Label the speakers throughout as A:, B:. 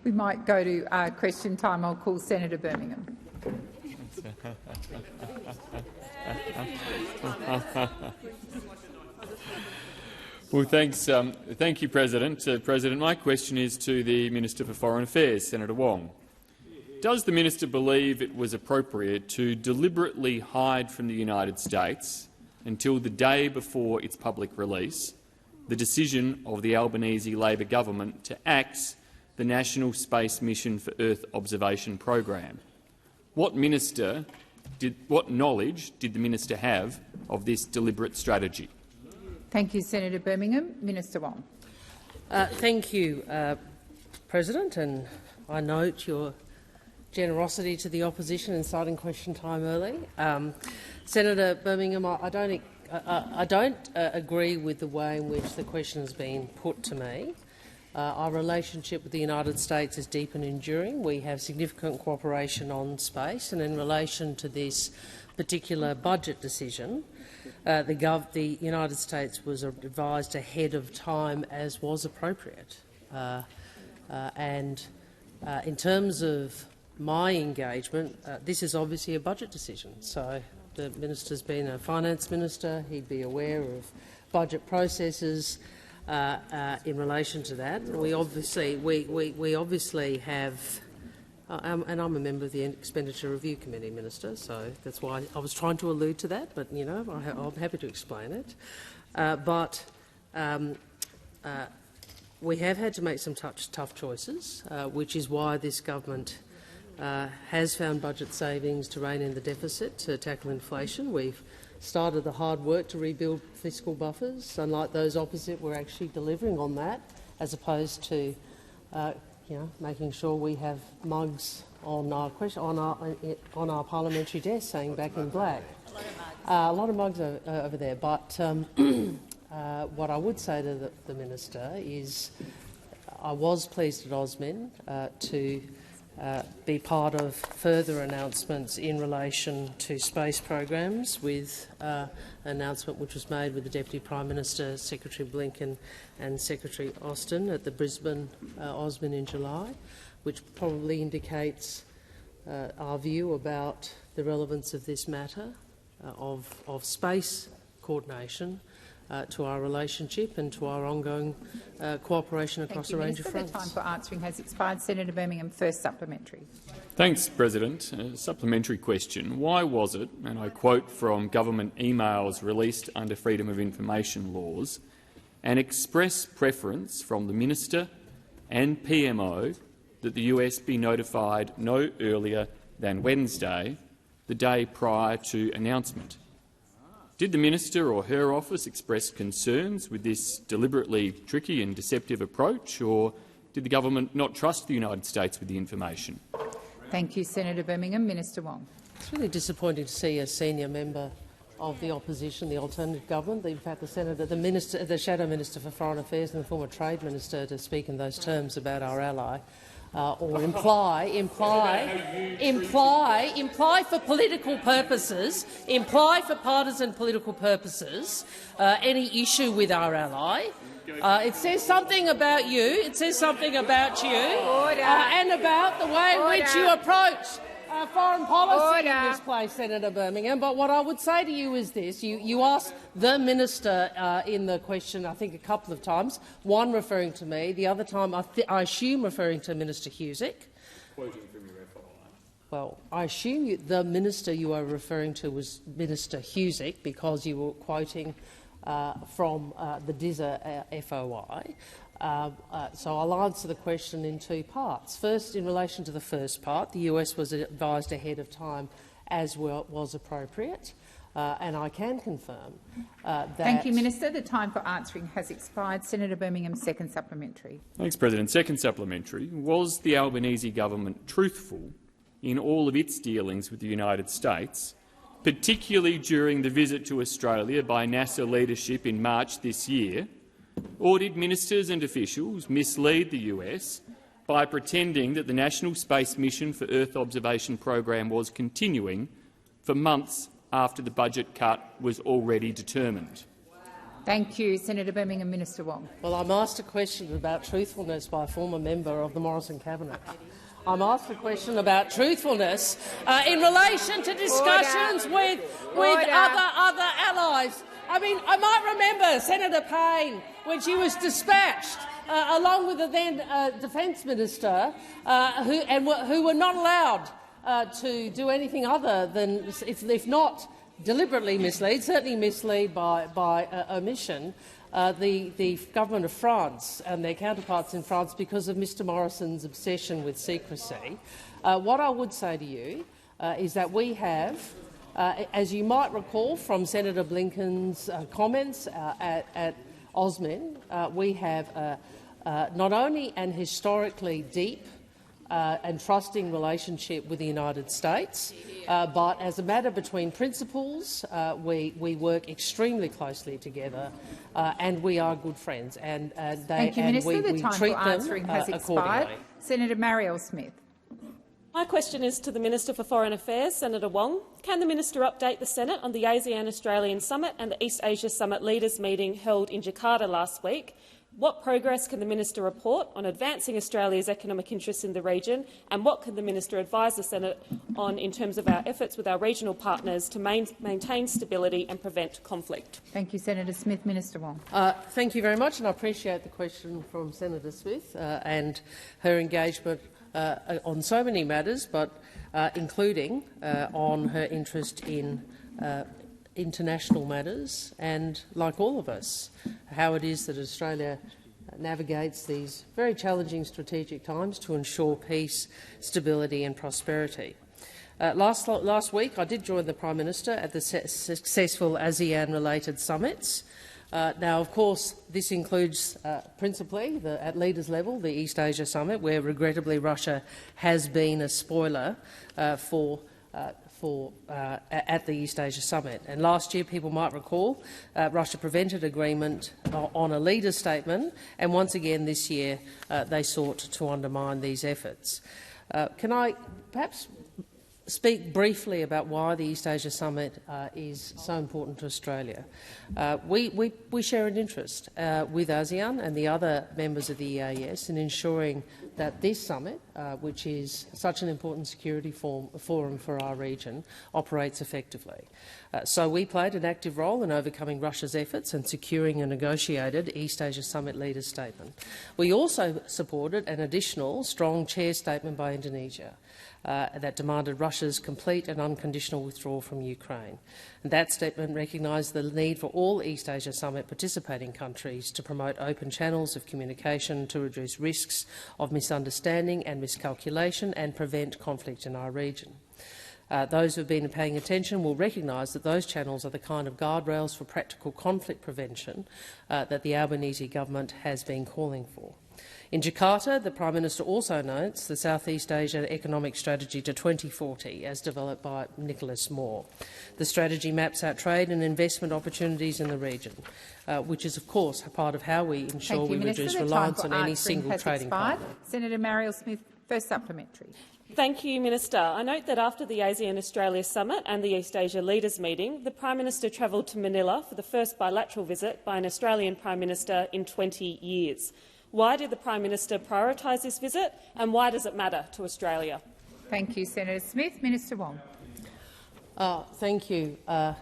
A: We might go to question time. I'll call Senator Birmingham.
B: Well, thank you, President. President, my question is to the Minister for Foreign Affairs, Senator Wong. Does the minister believe it was appropriate to deliberately hide from the United States until the day before its public release the decision of the Albanese Labor government to axe the National Space Mission for Earth Observation program? What knowledge did the minister have of this deliberate strategy?
A: Thank you, Senator Birmingham. Minister Wong.
C: Thank you, President, and I note your generosity to the opposition in citing question time early. Senator Birmingham, I don't agree with the way in which the question has been put to me. Our relationship with the United States is deep and enduring. We have significant cooperation on space, and in relation to this particular budget decision, the United States was advised ahead of time, as was appropriate. In terms of my engagement, this is obviously a budget decision. So the minister's been a finance minister; he'd be aware of budget processes in relation to that. We obviously have. And I'm a member of the Expenditure Review Committee, Minister, so that's why I was trying to allude to that, but I'm happy to explain it. We have had to make some tough choices, which is why this government has found budget savings to rein in the deficit to tackle inflation. We've started the hard work to rebuild fiscal buffers. Unlike those opposite, we're actually delivering on that, as opposed to making sure we have mugs on our parliamentary desk saying "back in black." A lot of mugs over there. But what I would say to the minister is, I was pleased at AUSMIN to be part of further announcements in relation to space programs, with an announcement which was made with the Deputy Prime Minister, Secretary Blinken and Secretary Austin at the Brisbane AUSMIN in July, which probably indicates our view about the relevance of this matter of space coordination to our relationship and to our ongoing cooperation across a range of fronts.
A: The time for answering has expired. Senator Birmingham, first supplementary.
B: Thanks, President. Supplementary question. Why was it, and I quote from government emails released under Freedom of Information laws, an express preference from the minister and PMO that the US be notified no earlier than Wednesday, the day prior to announcement? Did the minister or her office express concerns with this deliberately tricky and deceptive approach, or did the government not trust the United States with the information?
A: Thank you, Senator Birmingham. Minister Wong.
C: It's really disappointing to see a senior member of the opposition, the alternative government, in fact the Shadow Minister for Foreign Affairs and the former Trade Minister, to speak in those terms about our ally. Or imply for political purposes, imply for partisan political purposes, any issue with our ally. It says something about you. It says something about you and about the way in which you approach foreign policy in this place, Senator Birmingham. But what I would say to you is this. You asked the minister in the question, I think, a couple of times, one referring to me, the other time I assume referring to Minister Husic.
B: Quoting from your FOI.
C: Well, I assume the minister you are referring to was Minister Husic, because you were quoting from the DISA FOI. So I'll answer the question in two parts. First, in relation to the first part, the US was advised ahead of time, as well was appropriate, and I can confirm that—
A: Thank you, Minister. The time for answering has expired. Senator Birmingham, second supplementary.
B: Thanks, President. Second supplementary. Was the Albanese government truthful in all of its dealings with the United States, particularly during the visit to Australia by NASA leadership in March this year? Or did ministers and officials mislead the US by pretending that the National Space Mission for Earth Observation program was continuing for months after the budget cut was already determined?
A: Thank you. Senator Birmingham. Minister Wong.
C: Well, I'm asked a question about truthfulness by a former member of the Morrison cabinet. I'm asked a question about truthfulness in relation to discussions with other allies. I mean, I might remember Senator Payne when she was dispatched along with the then Defence Minister, who were not allowed to do anything other than, if not deliberately mislead, certainly mislead by omission, the government of France and their counterparts in France because of Mr Morrison's obsession with secrecy. What I would say to you is that we have, as you might recall from Senator Blinken's comments at Osmin, we have not only an historically deep and trusting relationship with the United States, but as a matter between principles, we work extremely closely together, and we are good friends. And
A: Thank you, Minister. The time
C: treat
A: for answering has expired. Senator Marielle Smith.
D: My question is to the Minister for Foreign Affairs, Senator Wong. Can the Minister update the Senate on the ASEAN-Australian Summit and the East Asia Summit Leaders Meeting held in Jakarta last week? What progress can the Minister report on advancing Australia's economic interests in the region, and what can the Minister advise the Senate on in terms of our efforts with our regional partners to maintain stability and prevent conflict?
A: Thank you, Senator Smith. Minister Wong.
C: Thank you very much, and I appreciate the question from Senator Smith and her engagement on so many matters, but including on her interest in international matters and, like all of us, how it is that Australia navigates these very challenging strategic times to ensure peace, stability and prosperity. Last week I did join the Prime Minister at the successful ASEAN-related summits. Now, of course, this includes principally, at leaders' level, the East Asia Summit, where regrettably Russia has been a spoiler at the East Asia Summit. And last year, people might recall, Russia prevented agreement on a leader's statement, and once again this year they sought to undermine these efforts. Can I perhaps speak briefly about why the East Asia Summit is so important to Australia? We share an interest with ASEAN and the other members of the EAS in ensuring that this summit, which is such an important security forum for our region, operates effectively. So we played an active role in overcoming Russia's efforts and securing a negotiated East Asia Summit leaders' statement. We also supported an additional strong chair statement by Indonesia that demanded Russia's complete and unconditional withdrawal from Ukraine. And that statement recognised the need for all East Asia Summit participating countries to promote open channels of communication to reduce risks of misunderstanding and miscalculation and prevent conflict in our region. Those who have been paying attention will recognise that those channels are the kind of guardrails for practical conflict prevention that the Albanese government has been calling for. In Jakarta, the Prime Minister also notes the Southeast Asia Economic Strategy to 2040, as developed by Nicholas Moore. The strategy maps out trade and investment opportunities in the region, which is, of course, a part of how we ensure we reduce reliance on any single trading partner.
A: Senator Marielle Smith, first supplementary.
D: Thank you, Minister. I note that after the ASEAN-Australia Summit and the East Asia Leaders Meeting, the Prime Minister travelled to Manila for the first bilateral visit by an Australian Prime Minister in 20 years. Why did the Prime Minister prioritise this visit, and why does it matter to Australia?
A: Thank you, Senator Smith. Minister Wong.
C: Thank you. I'll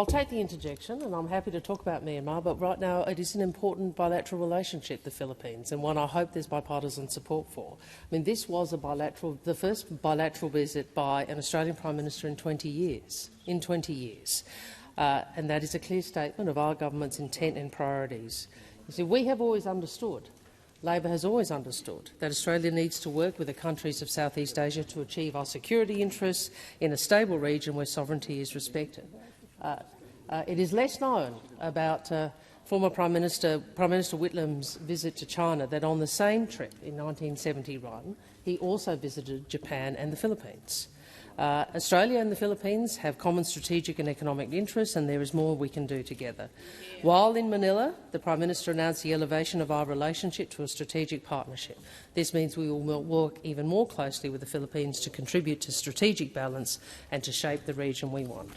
C: take the interjection, and I'm happy to talk about Myanmar, but right now it is an important bilateral relationship, the Philippines, and one I hope there's bipartisan support for. I mean, this was the first bilateral visit by an Australian Prime Minister in 20 years. And that is a clear statement of our government's intent and priorities. You see, we have always understood, Labor has always understood, that Australia needs to work with the countries of Southeast Asia to achieve our security interests in a stable region where sovereignty is respected. It is less known about former Prime Minister Whitlam's visit to China that on the same trip in 1971 he also visited Japan and the Philippines. Australia and the Philippines have common strategic and economic interests, and there is more we can do together. While in Manila, the Prime Minister announced the elevation of our relationship to a strategic partnership. This means we will work even more closely with the Philippines to contribute to strategic balance and to shape the region we want.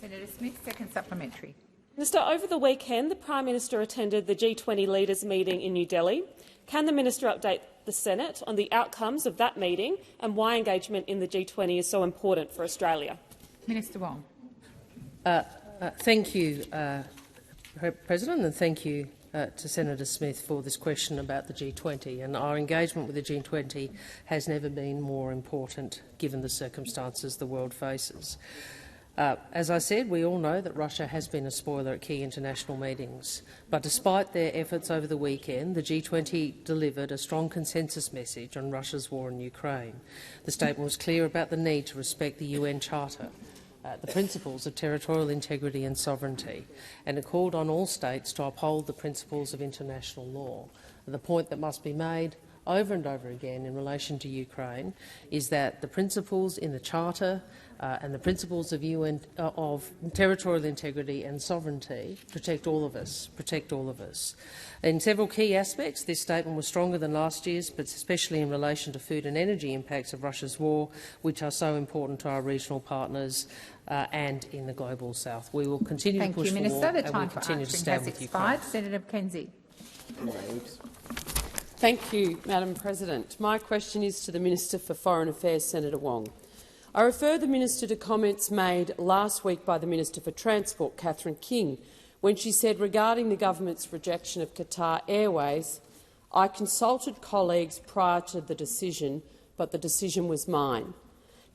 A: Senator Smith, second supplementary.
D: Minister, over the weekend, the Prime Minister attended the G20 leaders' meeting in New Delhi. Can the minister update the Senate on the outcomes of that meeting and why engagement in the G20 is so important for Australia?
A: Minister Wong.
C: Thank you, President, and thank you to Senator Smith for this question about the G20. And our engagement with the G20 has never been more important, given the circumstances the world faces. As I said, we all know that Russia has been a spoiler at key international meetings. But despite their efforts over the weekend, the G20 delivered a strong consensus message on Russia's war in Ukraine. The statement was clear about the need to respect the UN Charter, the principles of territorial integrity and sovereignty, and it called on all states to uphold the principles of international law. And the point that must be made over and over again in relation to Ukraine is that the principles in the Charter and the principles of UN of territorial integrity and sovereignty protect all of us. In several key aspects, this statement was stronger than last year's, but especially in relation to food and energy impacts of Russia's war, which are so important to our regional partners and in the global south. We will continue to push for war,
A: The time
C: and
A: for
C: continue to
A: answering
C: stand
A: has
C: with
A: expired.
C: Ukraine.
A: Senator McKenzie.
E: Thank you, Madam President. My question is to the Minister for Foreign Affairs, Senator Wong. I refer the Minister to comments made last week by the Minister for Transport, Catherine King, when she said regarding the government's rejection of Qatar Airways, "I consulted colleagues prior to the decision, but the decision was mine."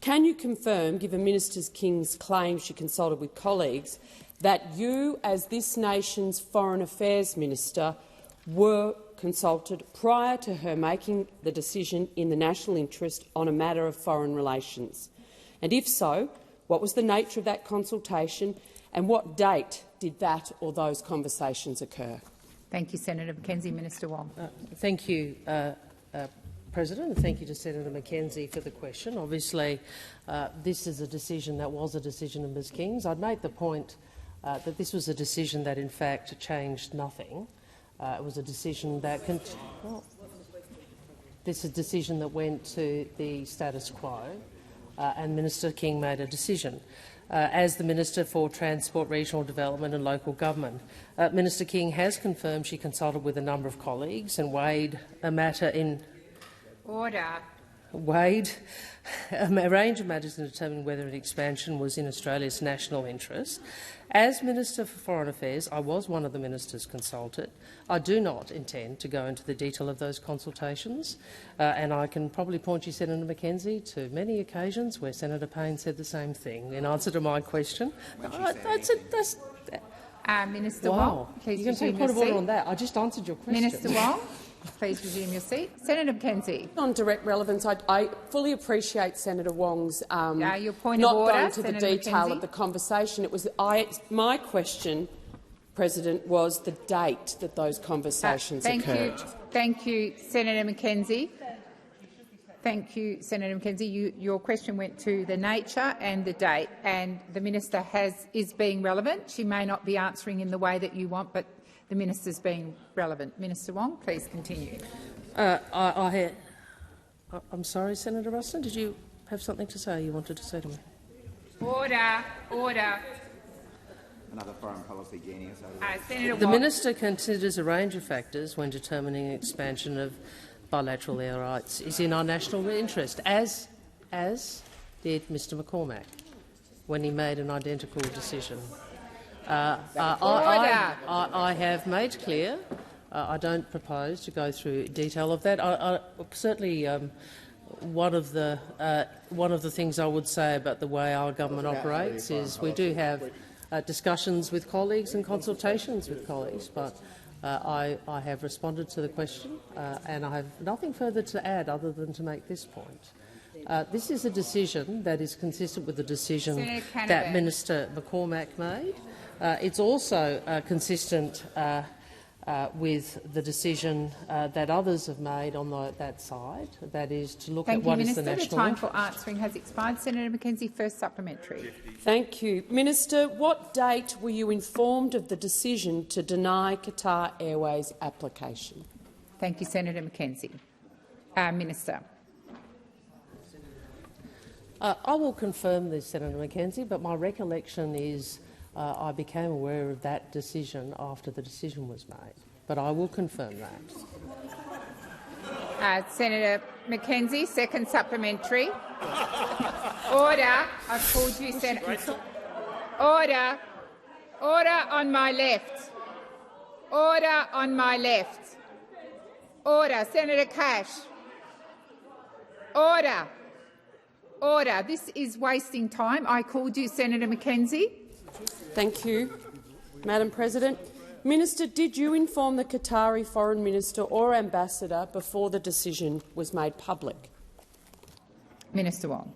E: Can you confirm, given Minister King's claim she consulted with colleagues, that you, as this nation's Foreign Affairs Minister, were consulted prior to her making the decision in the national interest on a matter of foreign relations? And if so, what was the nature of that consultation and what date did that or those conversations occur?
A: Thank you, Senator McKenzie. Minister Wong.
C: Thank you, President, and thank you to Senator McKenzie for the question. Obviously, this is a decision that was a decision of Ms King's. I'd make the point that this was a decision that, in fact, changed nothing. It was a decision that this is a decision that went to the status quo, and Minister King made a decision. As the Minister for Transport, Regional Development and Local Government, Minister King has confirmed she consulted with a number of colleagues and weighed a matter in a range of matters in determining whether an expansion was in Australia's national interest. As Minister for Foreign Affairs, I was one of the ministers consulted. I do not intend to go into the detail of those consultations, and I can probably point you, Senator McKenzie, to many occasions where Senator Payne said the same thing in answer to my question.
A: Minister
C: Wow.
A: Wong, please
C: You can take
A: resume
C: point of
A: your
C: order
A: seat.
C: on that. I just answered your question.
A: Minister Wong, please resume your seat. Senator McKenzie.
E: On direct relevance, I fully appreciate Senator Wong's
A: your point
E: not
A: of order,
E: going to
A: Senator
E: the detail
A: McKenzie.
E: of the conversation. It was my question, President, was the date that those conversations occurred.
A: Thank you, Senator McKenzie. Thank you, Senator McKenzie. Your question went to the nature and the date, and the minister is being relevant. She may not be answering in the way that you want, but the minister is being relevant. Minister Wong, please continue.
C: I'm sorry, Senator Ruston. Did you have something to say you wanted to say to me?
A: Order.
F: Another foreign policy genius.
A: Senator
C: The
A: Wong.
C: minister considers a range of factors when determining expansion of bilateral air rights is in our national interest, as did Mr McCormack when he made an identical decision. I have made clear I don't propose to go through detail of that. Certainly, one of the things I would say about the way our government operates is we do have discussions with colleagues and consultations with colleagues, but I have responded to the question and I have nothing further to add other than to make this point. This is a decision that is consistent with the decision that Minister McCormack made. It's also consistent with the decision that others have made on that side, that is to look at what is the national interest.
A: The time for answering has expired. Senator McKenzie, first supplementary.
E: Thank you. Minister, what date were you informed of the decision to deny Qatar Airways application?
A: Thank you, Senator McKenzie. Minister.
C: I will confirm this, Senator McKenzie, but my recollection is I became aware of that decision after the decision was made. But I will confirm that.
A: Senator McKenzie, second supplementary. Order. I've called you, Senator. Order. Order on my left. Order on my left. Order. Senator Cash. Order. Order. This is wasting time. I called you, Senator McKenzie.
E: Thank you, Madam President. Minister, did you inform the Qatari Foreign Minister or Ambassador before the decision was made public?
A: Minister Wong.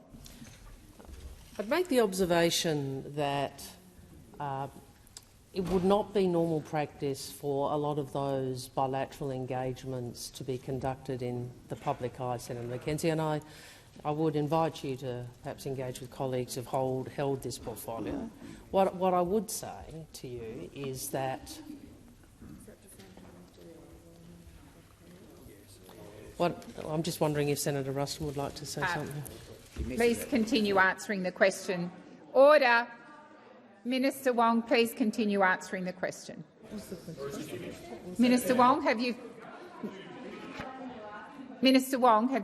C: I'd make the observation that it would not be normal practice for a lot of those bilateral engagements to be conducted in the public eye, Senator McKenzie, and I would invite you to perhaps engage with colleagues who have held this portfolio. What I would say to you is that I'm just wondering if Senator Ruston would like to say something.
A: Please continue answering the question. Order. Minister Wong, please continue answering the question. Minister Wong, have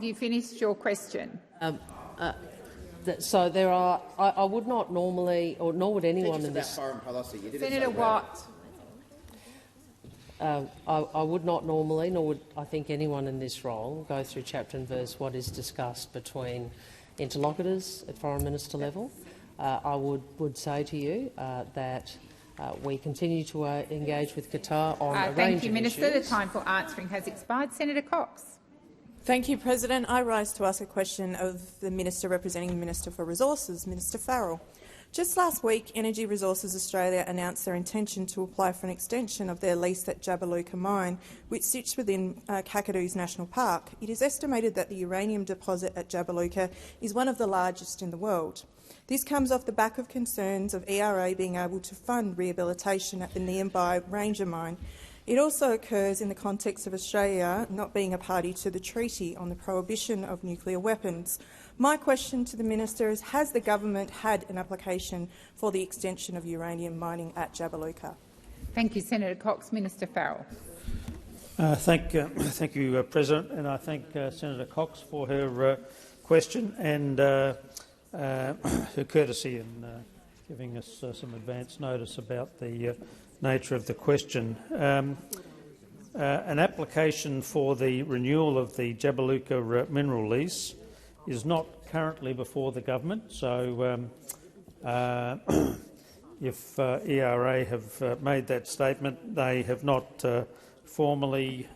A: you finished your question?
C: So there are. I would not normally, or nor would anyone in this.
F: Foreign policy. You did
A: Senator Watt.
C: I would not normally, nor would I think anyone in this role, go through chapter and verse what is discussed between interlocutors at foreign minister level. I would say to you that we continue to engage with Qatar on a range of issues.
A: Thank you, Minister. The time for answering has expired. Senator Cox.
G: Thank you, President. I rise to ask a question of the Minister representing the Minister for Resources, Minister Farrell. Just last week, Energy Resources Australia announced their intention to apply for an extension of their lease at Jabiluka mine, which sits within Kakadu's National Park. It is estimated that the uranium deposit at Jabiluka is one of the largest in the world. This comes off the back of concerns of ERA being able to fund rehabilitation at the nearby Ranger mine. It also occurs in the context of Australia not being a party to the Treaty on the Prohibition of Nuclear Weapons. My question to the Minister is, has the government had an application for the extension of uranium mining at Jabiluka?
A: Thank you, Senator Cox. Minister Farrell.
H: Thank you, President, and I thank Senator Cox for her question and her courtesy in giving us some advance notice about the nature of the question. An application for the renewal of the Jabiluka mineral lease is not currently before the government, so if ERA have made that statement, they have not formally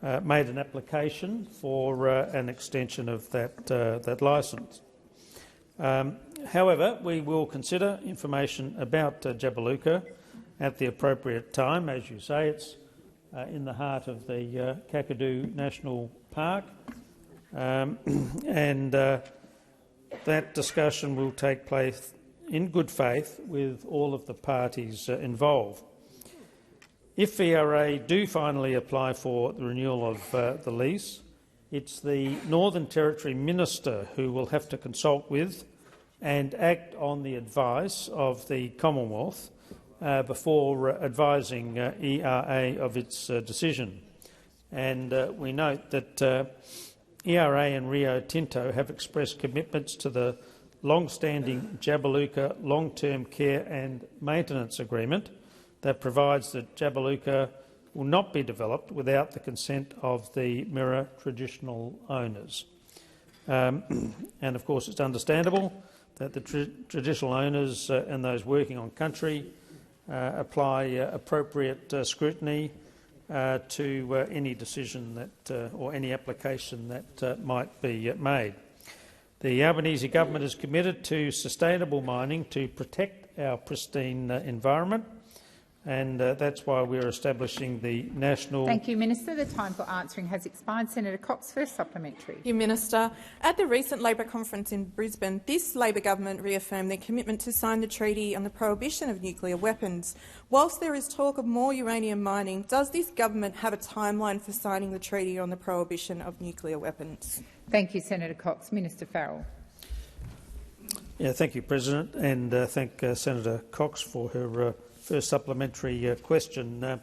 H: made an application for an extension of that licence. However, we will consider information about Jabiluka at the appropriate time. As you say, it's in the heart of the Kakadu National Park, and that discussion will take place in good faith with all of the parties involved. If ERA do finally apply for the renewal of the lease, it's the Northern Territory Minister who will have to consult with and act on the advice of the Commonwealth before advising ERA of its decision. And we note that ERA and Rio Tinto have expressed commitments to the long-standing Jabiluka long-term care and maintenance agreement that provides that Jabiluka will not be developed without the consent of the Mirarr traditional owners. And of course it's understandable that the traditional owners and those working on country apply appropriate scrutiny to any decision that or any application that might be made. The Albanese government is committed to sustainable mining to protect our pristine environment, and that's why we're establishing the national—
A: Thank you, Minister. The time for answering has expired. Senator Cox, first supplementary.
G: Thank you, Minister. At the recent Labor conference in Brisbane, this Labor government reaffirmed their commitment to sign the Treaty on the Prohibition of Nuclear Weapons. Whilst there is talk of more uranium mining, does this government have a timeline for signing the Treaty on the Prohibition of Nuclear Weapons?
A: Thank you, Senator Cox. Minister Farrell.
H: Thank you, President, and thank Senator Cox for her first supplementary question.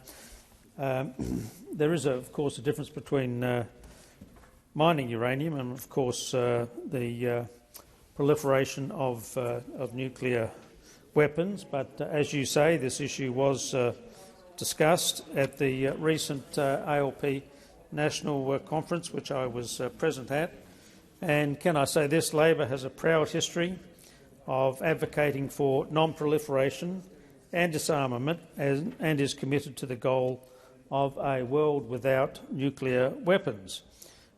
H: There is, of course, a difference between mining uranium and, of course, the proliferation of nuclear weapons. But as you say, this issue was discussed at the recent ALP National Conference, which I was present at. And can I say this, Labor has a proud history of advocating for non-proliferation and disarmament and is committed to the goal of a world without nuclear weapons.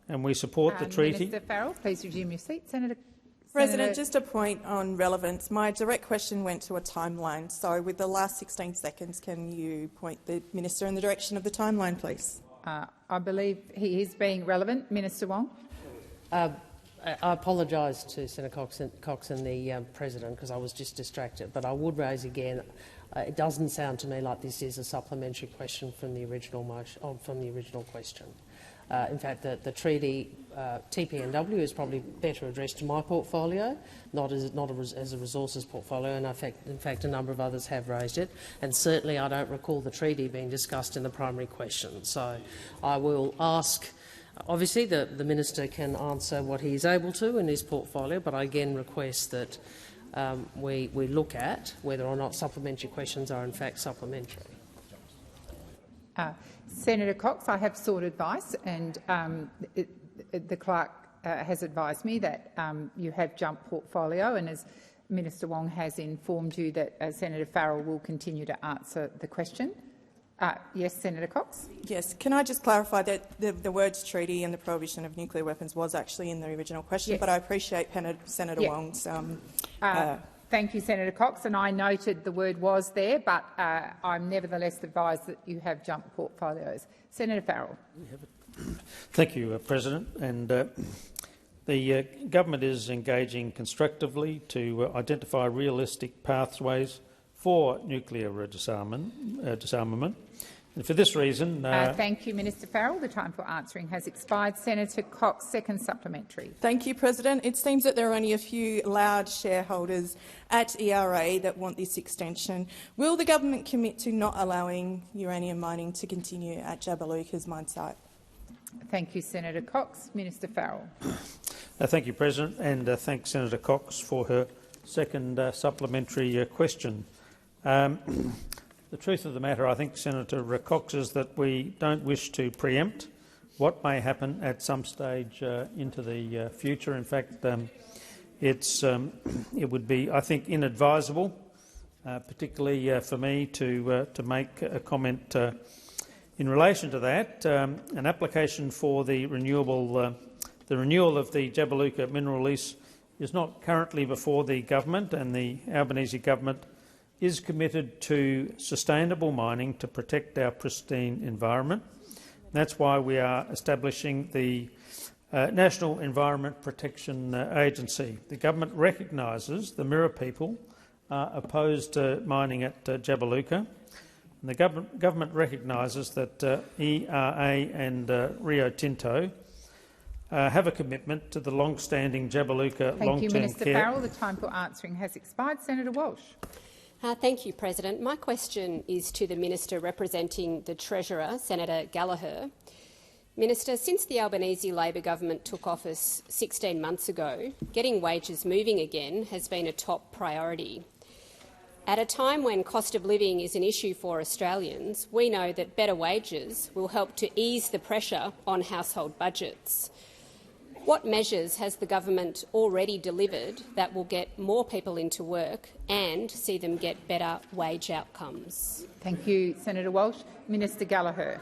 H: And we support the treaty.
A: Minister Farrell, please resume your seat.
G: President, just a point on relevance. My direct question went to a timeline. So with the last 16 seconds, can you point the Minister in the direction of the timeline, please?
A: I believe he is being relevant. Minister Wong.
C: I apologise to Senator Cox and the President because I was just distracted, but I would raise again. It doesn't sound to me like this is a supplementary question from the original question. In fact, the treaty TPNW is probably better addressed to my portfolio, not as a resources portfolio, and in fact a number of others have raised it. And certainly I don't recall the treaty being discussed in the primary question. So I will ask. Obviously, the Minister can answer what he is able to in his portfolio, but I again request that we look at whether or not supplementary questions are in fact supplementary.
A: Senator Cox, I have sought advice, and the clerk has advised me that you have jumped portfolio, and as Minister Wong has informed you that Senator Farrell will continue to answer the question. Yes, Senator Cox.
G: Yes. Can I just clarify that the words treaty and the prohibition of nuclear weapons was actually in the original question, yes. But I appreciate Senator Wong's
A: thank you, Senator Cox, and I noted the word was there, but I'm nevertheless advised that you have jumped portfolios. Senator Farrell.
H: Thank you, President. And the government is engaging constructively to identify realistic pathways for nuclear disarmament. And for this reason—
A: thank you, Minister Farrell. The time for answering has expired. Senator Cox, second supplementary.
G: Thank you, President. It seems that there are only a few large shareholders at ERA that want this extension. Will the government commit to not allowing uranium mining to continue at Jabiluka's mine site?
A: Thank you, Senator Cox. Minister Farrell.
H: Thank you, President, and thank Senator Cox for her second supplementary question. The truth of the matter, I think, Senator Cox, is that we don't wish to preempt what may happen at some stage into the future. In fact, it would be, I think, inadvisable, particularly for me, to make a comment in relation to that. An application for the renewal of the Jabiluka mineral lease is not currently before the government, and the Albanese government is committed to sustainable mining to protect our pristine environment. That's why we are establishing the National Environment Protection Agency. The government recognises the Mirarr people are opposed to mining at Jabiluka. And the government recognises that ERA and Rio Tinto have a commitment to the long-standing Jabiluka long-term care.
A: Thank you, Minister Farrell. The time for answering has expired. Senator Walsh.
F: Thank you, President. My question is to the Minister representing the Treasurer, Senator Gallagher. Minister, since the Albanese Labor government took office 16 months ago, getting wages moving again has been a top priority. At a time when cost of living is an issue for Australians, we know that better wages will help to ease the pressure on household budgets. What measures has the government already delivered that will get more people into work and see them get better wage outcomes?
A: Thank you, Senator Walsh. Minister Gallagher.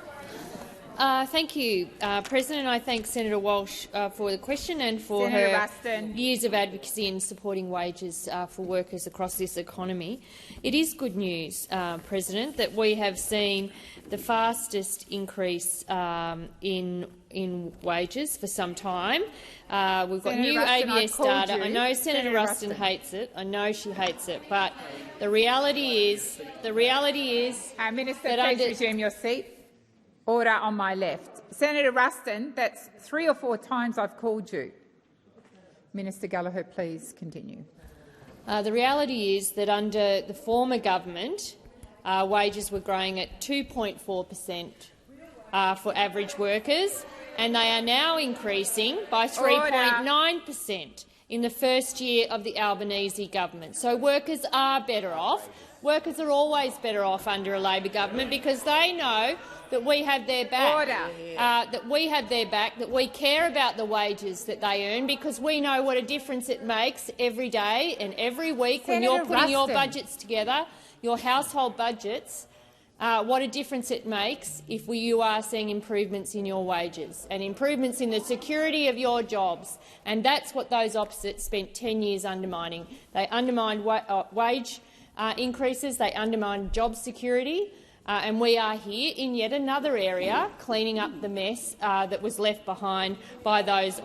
I: Thank you, President. I thank Senator Walsh for the question and for
A: Senator
I: her
A: Ruston.
I: years of advocacy in supporting wages for workers across this economy. It is good news, President, that we have seen the fastest increase in wages for some time. We've got
A: Senator
I: new
A: Ruston,
I: ABS data.
A: you.
I: I know Senator Ruston hates it. I know she hates it, but the reality is
A: Minister,
I: that
A: please resume your seat. Order on my left. Senator Ruston, that's 3 or 4 times I've called you. Minister Gallagher, please continue.
I: The reality is that under the former government, wages were growing at 2.4% for average workers, and they are now increasing by 3.9% in the first year of the Albanese government. So workers are better off. Workers are always better off under a Labor government because they know that we have their back, that we care about the wages that they earn, because we know what a difference it makes every day and every week when you're putting your budgets together, your household budgets, what a difference it makes if you are seeing improvements in your wages and improvements in the security of your jobs. And that's what those opposites spent 10 years undermining. They undermined wage increases, they undermined job security, and we are here in yet another area cleaning up the mess that was left behind by those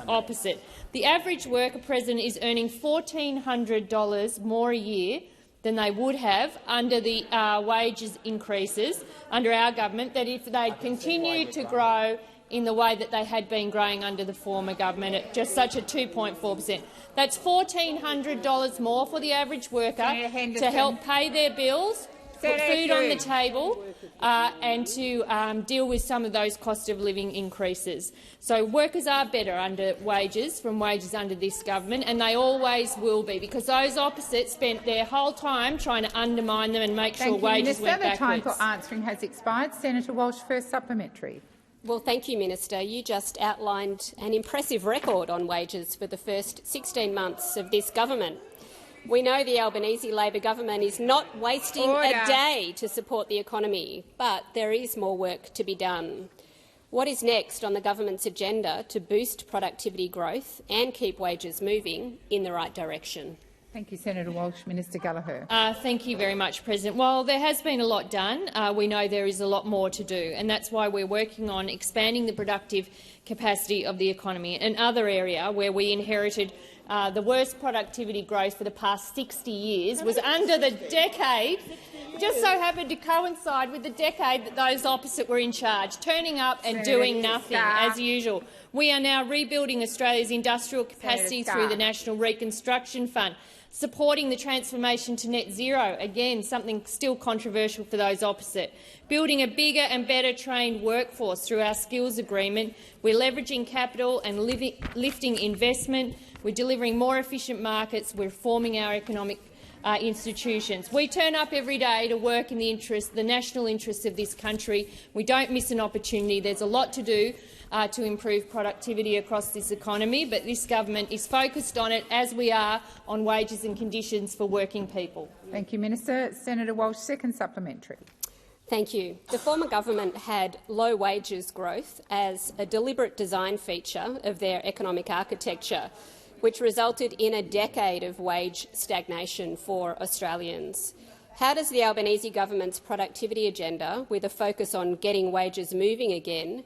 I: opposite. The average worker, President, is earning $1,400 more a year than they would have under the wages increases under our government, that if they'd continued to grow in the way that they had been growing under the former government at just such a 2.4%. That's $1,400 more for the average worker to help pay their bills, put food on the table and to deal with some of those cost of living increases. So workers are better under wages from wages under this government, and they always will be, because those opposites spent their whole time trying to undermine them and make sure wages went backwards.
A: The time for answering has expired. Senator Walsh, first supplementary.
F: Well, thank you, Minister. You just outlined an impressive record on wages for the first 16 months of this government. We know the Albanese Labor government is not wasting a day to support the economy, but there is more work to be done. What is next on the government's agenda to boost productivity growth and keep wages moving in the right direction?
A: Thank you, Senator Walsh. Minister Gallagher.
I: Thank you very much, President. While there has been a lot done, we know there is a lot more to do, and that's why we're working on expanding the productive capacity of the economy. Another area where we inherited the worst productivity growth for the past 60 years was under the decade, just so happened to coincide with the decade that those opposite were in charge, turning up and doing nothing, as usual. We are now rebuilding Australia's industrial capacity through the National Reconstruction Fund, supporting the transformation to net zero, again something still controversial for those opposite, building a bigger and better trained workforce through our skills agreement. We're leveraging capital and lifting investment. We're delivering more efficient markets. We're reforming our economic institutions. We turn up every day to work in the national interests of this country. We don't miss an opportunity. There's a lot to do to improve productivity across this economy, but this government is focused on it, as we are on wages and conditions for working people.
A: Thank you, Minister. Senator Walsh, second supplementary.
F: Thank you. The former government had low wages growth as a deliberate design feature of their economic architecture, which resulted in a decade of wage stagnation for Australians. How does the Albanese government's productivity agenda, with a focus on getting wages moving again,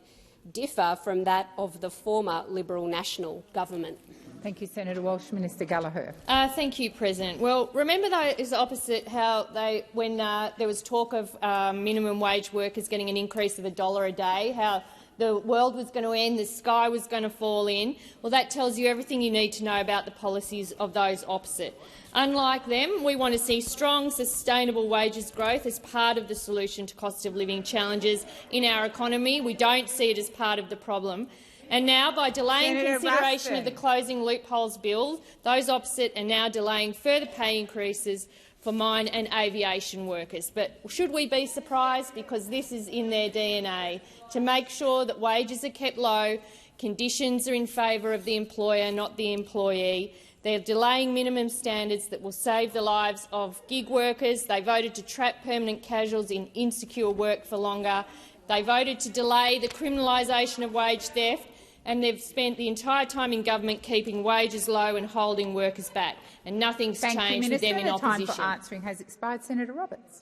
F: differ from that of the former Liberal National government?
A: Thank you, Senator Walsh. Minister Gallagher.
I: Thank you, President. Well, remember those opposite how when there was talk of minimum wage workers getting an increase of $1 a day, how the world was going to end, the sky was going to fall in. Well, that tells you everything you need to know about the policies of those opposite. Unlike them, we want to see strong, sustainable wages growth as part of the solution to cost of living challenges in our economy. We don't see it as part of the problem. And now, by delaying consideration of the Closing Loopholes Bill, those opposite are now delaying further pay increases for mine and aviation workers. But should we be surprised? Because this is in their DNA, to make sure that wages are kept low, conditions are in favour of the employer, not the employee. They're delaying minimum standards that will save the lives of gig workers. They voted to trap permanent casuals in insecure work for longer. They voted to delay the criminalisation of wage theft, and they've spent the entire time in government keeping wages low and holding workers back, and nothing's changed with them in opposition.
A: The time for answering has expired. Senator Roberts.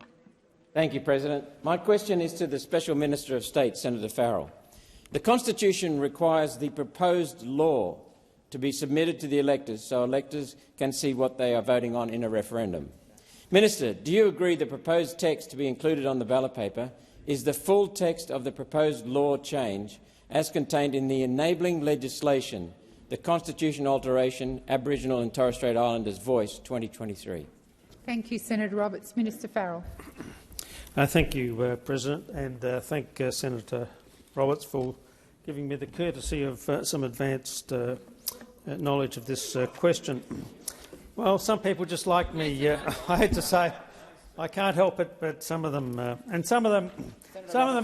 J: Thank you, President. My question is to the Special Minister of State, Senator Farrell. The Constitution requires the proposed law to be submitted to the electors so electors can see what they are voting on in a referendum. Minister, do you agree the proposed text to be included on the ballot paper is the full text of the proposed law change as contained in the enabling legislation the Constitution Alteration, Aboriginal and Torres Strait Islanders Voice 2023.
A: Thank you, Senator Roberts. Minister Farrell.
H: Thank you, President, and thank Senator Roberts for giving me the courtesy of some advanced knowledge of this question. Well, some people just like me. I hate to say, I can't help it, but some of them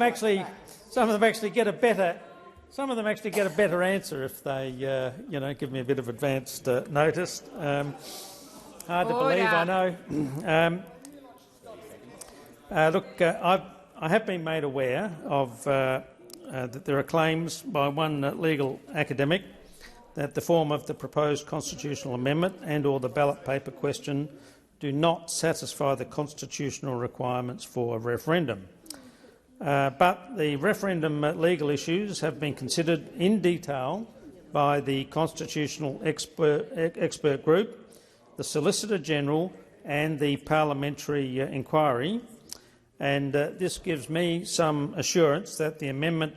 H: actually get a better. Some of them actually get a better answer if they, give me a bit of advanced notice. Hard to believe, I know. Look, I have been made aware of that there are claims by one legal academic that the form of the proposed constitutional amendment and/or the ballot paper question do not satisfy the constitutional requirements for a referendum. But the referendum legal issues have been considered in detail by the Constitutional Expert Group, the Solicitor-General and the Parliamentary Inquiry, and this gives me some assurance that the amendment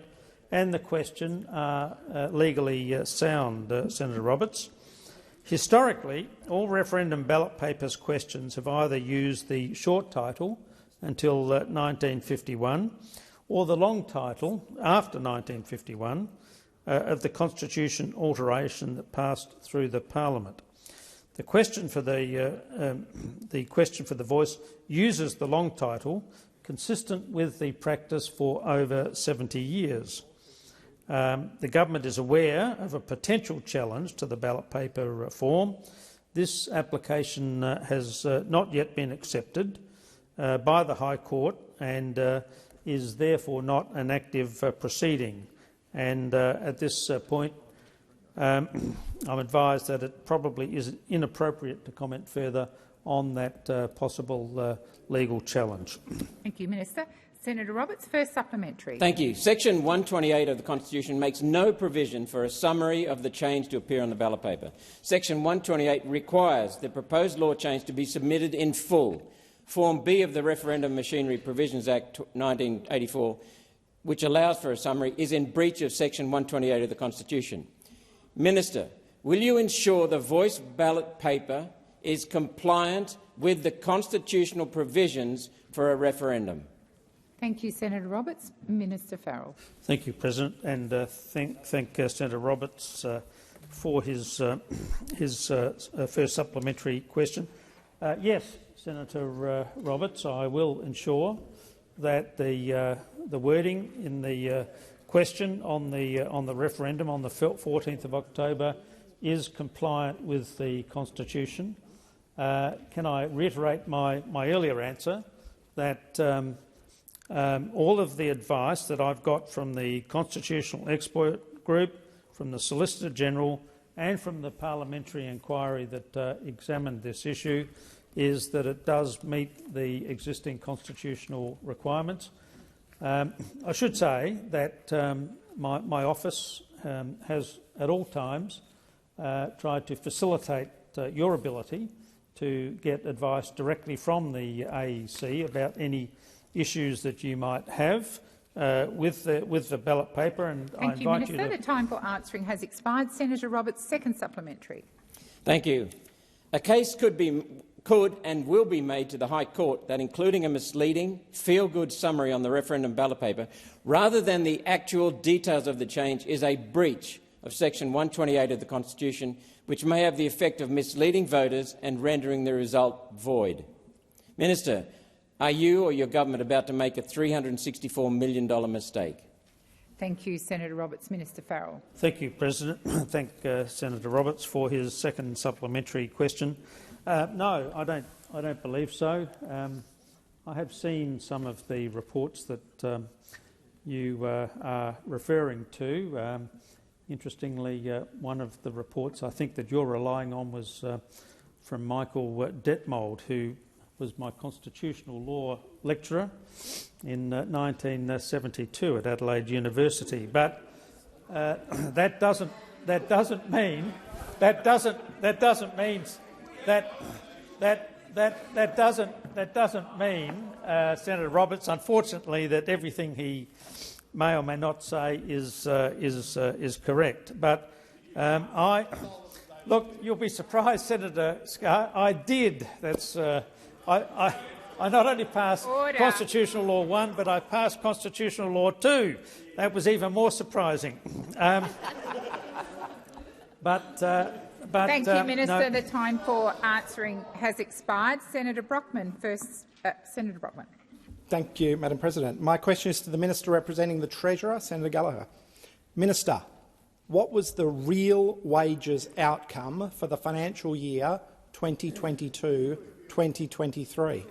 H: and the question are legally sound, Senator Roberts. Historically, all referendum ballot papers questions have either used the short title until 1951 or the long title after 1951 of the Constitution alteration that passed through the Parliament. The question for the Voice uses the long title, consistent with the practice for over 70 years. The government is aware of a potential challenge to the ballot paper reform. This application has not yet been accepted by the High Court and is therefore not an active proceeding. And at this point, I'm advised that it probably is inappropriate to comment further on that possible legal challenge.
A: Thank you, Minister. Senator Roberts, first supplementary.
J: Thank you. Section 128 of the Constitution makes no provision for a summary of the change to appear on the ballot paper. Section 128 requires the proposed law change to be submitted in full. Form B of the Referendum Machinery Provisions Act 1984, which allows for a summary, is in breach of Section 128 of the Constitution. Minister, will you ensure the Voice ballot paper is compliant with the constitutional provisions for a referendum?
A: Thank you, Senator Roberts. Minister Farrell.
H: Thank you, President, and thank Senator Roberts for his first supplementary question. Yes, Senator Roberts, I will ensure that the wording in the question on the referendum on the 14th of October is compliant with the Constitution. Can I reiterate my earlier answer that all of the advice that I've got from the Constitutional Expert Group, from the Solicitor-General and from the Parliamentary Inquiry that examined this issue is that it does meet the existing constitutional requirements. I should say that my office has at all times tried to facilitate your ability to get advice directly from the AEC about any issues that you might have with the ballot paper, and I invite you to...
A: Thank you, Minister. The time for answering has expired. Senator Roberts, second supplementary.
J: Thank you. A case could and will be made to the High Court that including a misleading, feel-good summary on the referendum ballot paper, rather than the actual details of the change, is a breach of Section 128 of the Constitution, which may have the effect of misleading voters and rendering the result void. Minister, are you or your government about to make a $364 million mistake?
A: Thank you, Senator Roberts. Minister Farrell.
H: Thank you, President. Thank Senator Roberts for his second supplementary question. No, I don't believe so. I have seen some of the reports that you are referring to. Interestingly, one of the reports I think that you're relying on was from Michael Detmold, who was my constitutional law lecturer in 1972 at Adelaide University. But that doesn't mean, Senator Roberts, unfortunately, that everything he may or may not say is correct. But Look, you'll be surprised, Senator Scarr. I did. That's I not only passed Constitutional Law 1, but I passed Constitutional Law 2. That was even more surprising.
A: Thank you, Minister.
H: No.
A: The time for answering has expired. Senator Brockman first. Senator Brockman.
K: Thank you, Madam President. My question is to the Minister representing the Treasurer, Senator Gallagher. Minister, what was the real wages outcome for the financial year 2022-2023?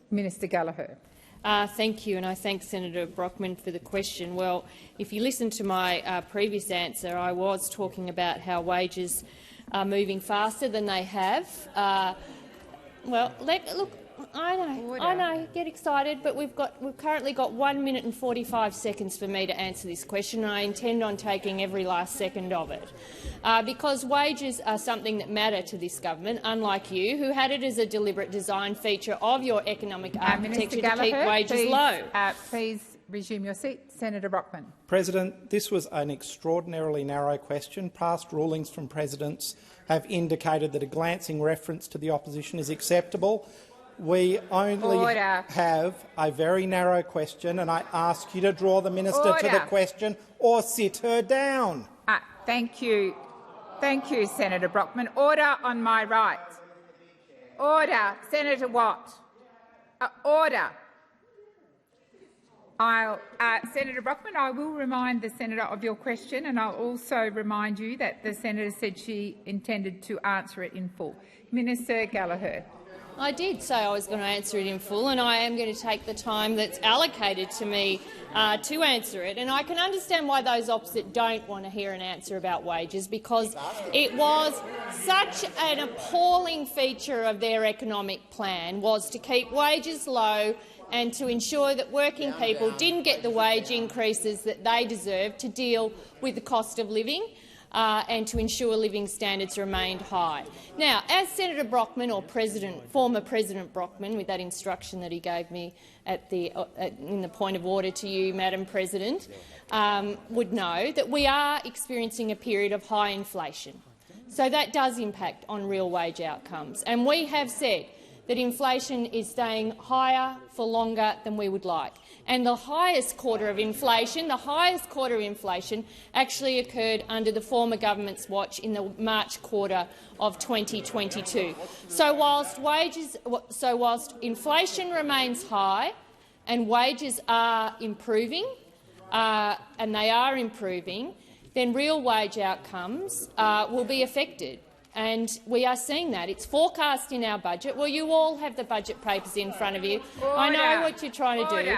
A: Minister Gallagher.
I: Thank you, and I thank Senator Brockman for the question. Well, if you listen to my previous answer, I was talking about how wages are moving faster than they have. Look, I know, get excited, but we've currently got 1 minute and 45 seconds for me to answer this question, and I intend on taking every last second of it. Because wages are something that matter to this government, unlike you, who had it as a deliberate design feature of your economic architecture to keep wages low.
A: Please resume your seat. Senator Brockman.
K: President, this was an extraordinarily narrow question. Past rulings from presidents have indicated that a glancing reference to the opposition is acceptable. We only have a very narrow question, and I ask you to draw the minister to the question or sit her down.
A: Thank you. Thank you, Senator Brockman. Order on my right. Order. Senator Watt. Order. Senator Brockman, I will remind the senator of your question, and I'll also remind you that the senator said she intended to answer it in full. Minister Gallagher.
I: I did say I was going to answer it in full, and I am going to take the time that's allocated to me to answer it. And I can understand why those opposite don't want to hear an answer about wages, because it was such an appalling feature of their economic plan was to keep wages low and to ensure that working people didn't get the wage increases that they deserve to deal with the cost of living. And to ensure living standards remained high. Now, as Senator Brockman, or former President Brockman, with that instruction that he gave me in the point of order to you, Madam President, would know, that we are experiencing a period of high inflation. So that does impact on real wage outcomes. And we have said that inflation is staying higher for longer than we would like. And the highest quarter of inflation actually occurred under the former government's watch in the March quarter of 2022. So whilst inflation remains high and wages are improving, and they are improving, then real wage outcomes will be affected. And we are seeing that. It's forecast in our budget. Well, you all have the budget papers in front of you. I know what you're trying to do.